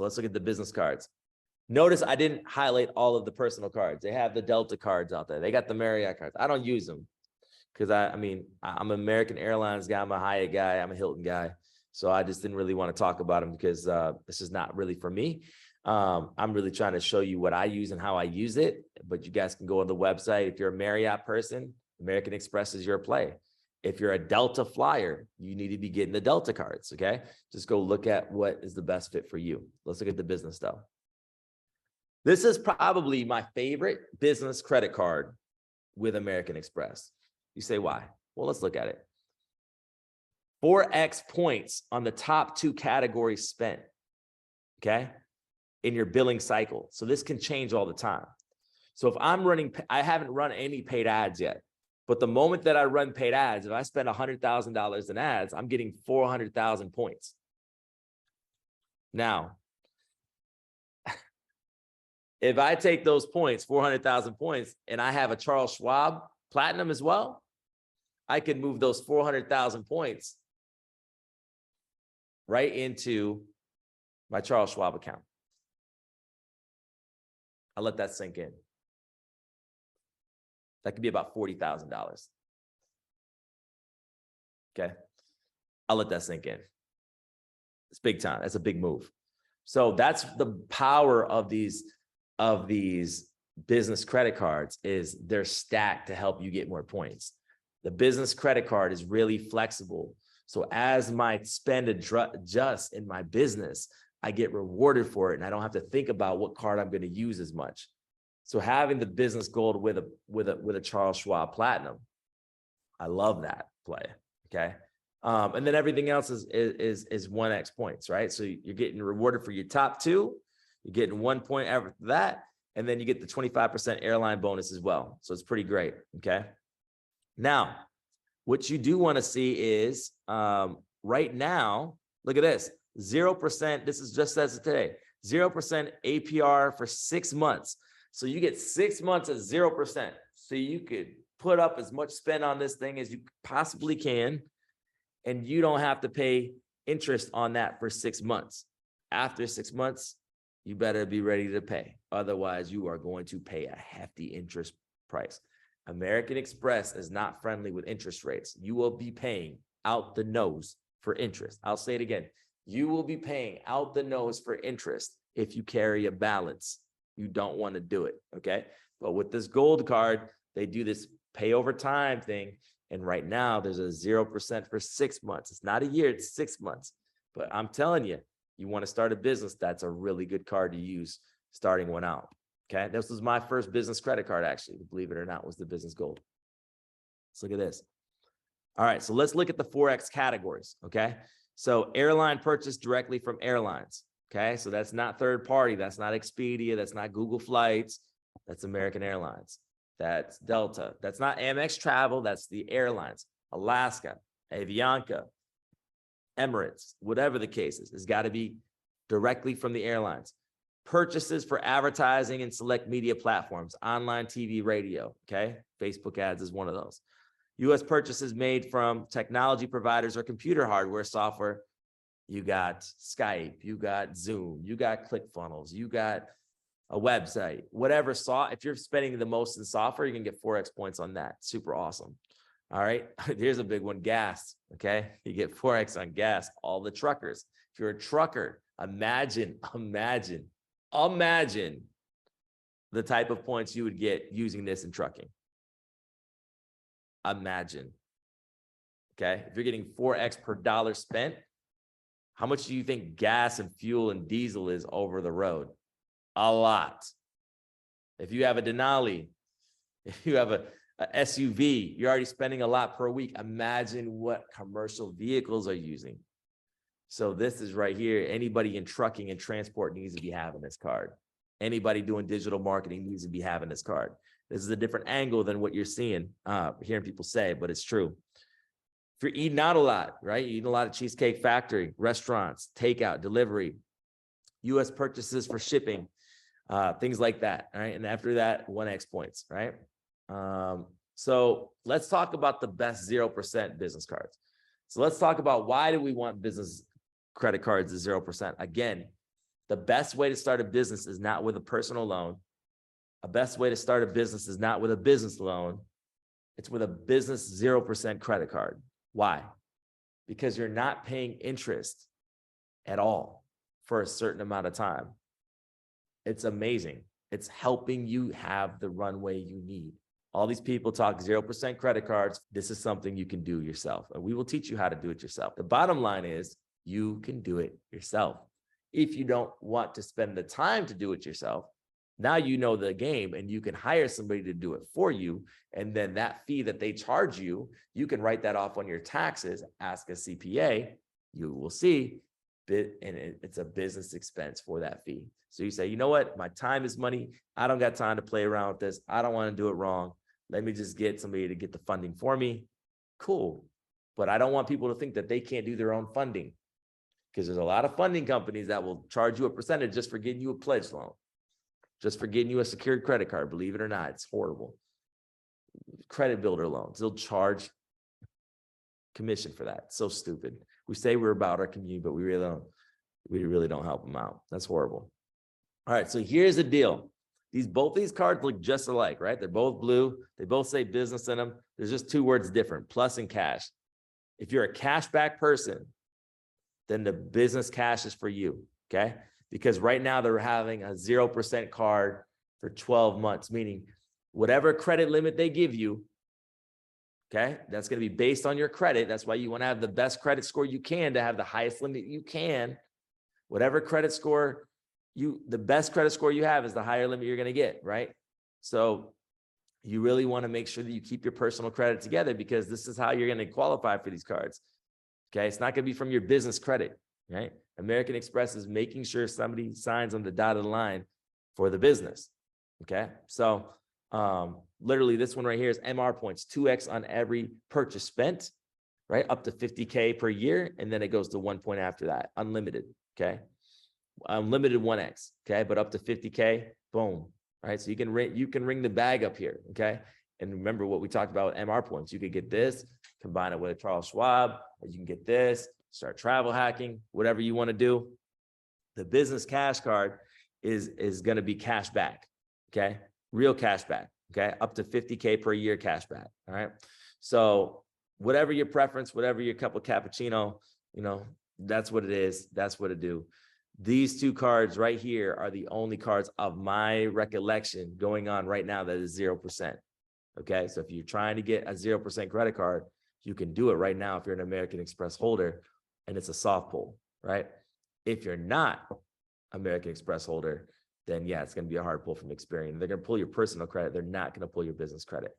So let's look at the business cards. Notice I didn't highlight all of the personal cards. They have the Delta cards out there. They got the Marriott cards. I don't use them because I'm an American Airlines guy. I'm a Hyatt guy. I'm a Hilton guy. So I just didn't really want to talk about them because this is not really for me. I'm really trying to show you what I use and how I use it. But you guys can go on the website. If you're a Marriott person, American Express is your play. If you're a Delta flyer, you need to be getting the Delta cards, okay? Just go look at what is the best fit for you. Let's look at the business though. This is probably my favorite business credit card with American Express. You say, why? Well, let's look at it. 4x points on the top 2 categories spent, okay, in your billing cycle. So this can change all the time. So if I'm running, I haven't run any paid ads yet. But the moment that I run paid ads, if I spend $100,000 in ads, I'm getting 400,000 points. Now, if I take those points, 400,000 points, and I have a Charles Schwab Platinum as well, I can move those 400,000 points right into my Charles Schwab account. I'll let that sink in. That could be about $40,000. Okay. I'll let that sink in. It's big time. That's a big move. So that's the power of these business credit cards, is they're stacked to help you get more points. The business credit card is really flexible. So as my spend adjusts in my business, I get rewarded for it, and I don't have to think about what card I'm going to use as much. So having the business gold with a Charles Schwab Platinum, I love that play. Okay. And then everything else is 1x points, right? So you're getting rewarded for your top 2, you're getting 1 point after that, and then you get the 25% airline bonus as well. So it's pretty great. Okay. Now, what you do want to see is right now, look at this, 0%. This is just as of today, 0% APR for 6 months. So you get 6 months at 0%. So you could put up as much spend on this thing as you possibly can, and you don't have to pay interest on that for 6 months. After 6 months, you better be ready to pay. Otherwise, you are going to pay a hefty interest price. American Express is not friendly with interest rates. You will be paying out the nose for interest. I'll say it again. You will be paying out the nose for interest if you carry a balance. You don't want to do it, okay? But with this gold card, they do this pay over time thing. And right now there's a 0% for 6 months. It's not a year, it's 6 months. But I'm telling you, you want to start a business, that's a really good card to use starting one out, okay? This was my first business credit card, actually, believe it or not, was the business gold. Let's look at this. All right, so let's look at the 4X categories, okay? So airline purchase directly from airlines. Okay, so that's not third party. That's not Expedia. That's not Google Flights. That's American Airlines. That's Delta. That's not Amex Travel. That's the airlines. Alaska, Avianca, Emirates, whatever the case is, it's got to be directly from the airlines. Purchases for advertising and select media platforms, online, TV, radio. Okay, Facebook ads is one of those. U.S. purchases made from technology providers or computer hardware, software. You got Skype, you got Zoom, you got ClickFunnels, you got a website, whatever. If you're spending the most in software, you can get 4X points on that. Super awesome. All right. Here's a big one, gas. Okay. You get 4X on gas, all the truckers. If you're a trucker, imagine the type of points you would get using this in trucking. Imagine. Okay. If you're getting 4X per dollar spent, how much do you think gas and fuel and diesel is over the road? A lot. If you have a Denali, if you have a SUV, you're already spending a lot per week. Imagine what commercial vehicles are using. So this is right here. Anybody in trucking and transport needs to be having this card. Anybody doing digital marketing needs to be having this card. This is a different angle than what you're seeing, hearing people say, but it's true. If you're eating out a lot, right? You're eating a lot of Cheesecake Factory, restaurants, takeout, delivery, U.S. purchases for shipping, things like that, right? And after that, 1X points, right? So let's talk about the best 0% business cards. So let's talk about why do we want business credit cards at 0%? Again, The best way to start a business is not with a personal loan. A best way to start a business is not with a business loan. It's with a business 0% credit card. Why? Because you're not paying interest at all for a certain amount of time. It's amazing. It's helping you have the runway you need. All these people talk 0% credit cards. This is something you can do yourself, and we will teach you how to do it yourself. The bottom line is you can do it yourself. If you don't want to spend the time to do it yourself, now you know the game and you can hire somebody to do it for you. And then that fee that they charge you, you can write that off on your taxes, ask a CPA, you will see, and it's a business expense for that fee. So you say, you know what? My time is money. I don't got time to play around with this. I don't want to do it wrong. Let me just get somebody to get the funding for me. Cool. But I don't want people to think that they can't do their own funding, because there's a lot of funding companies that will charge you a percentage just for getting you a pledge loan, just for getting you a secured credit card. Believe it or not, it's horrible. Credit builder loans, they'll charge commission for that. So stupid. We say we're about our community, but we really don't help them out. That's horrible. All right, so here's the deal. Both these cards look just alike, right? They're both blue. They both say business in them. There's just two words different, plus and cash. If you're a cashback person, then the business cash is for you, okay? Because right now they're having a 0% card for 12 months, meaning whatever credit limit they give you, okay, that's going to be based on your credit. That's why you want to have the best credit score you can to have the highest limit you can. Whatever credit score the best credit score you have is the higher limit you're going to get, right? So you really want to make sure that you keep your personal credit together, because this is how you're going to qualify for these cards. Okay, it's not going to be from your business credit, right? American Express is making sure somebody signs on the dotted line for the business. Okay, so literally this one right here is MR points, 2x on every purchase spent, right? Up to 50K per year, and then it goes to 1 point after that, unlimited. Okay, unlimited 1x. Okay, but up to 50K, boom. Right, so you can ring the bag up here. Okay, and remember what we talked about with MR points. You could get this, combine it with a Charles Schwab, or you can get this, start travel hacking, whatever you want to do. The business cash card is going to be cash back. Okay, real cash back. Okay, up to 50K per year cash back. All right, so whatever your preference, whatever your cup of cappuccino, you know, that's what it is. That's what it do. These two cards right here are the only cards of my recollection going on right now that is 0%. Okay, so if you're trying to get a 0% credit card, you can do it right now if you're an American Express holder and it's a soft pull, right? If you're not American Express holder, then yeah, it's going to be a hard pull from Experian. They're going to pull your personal credit. They're not going to pull your business credit.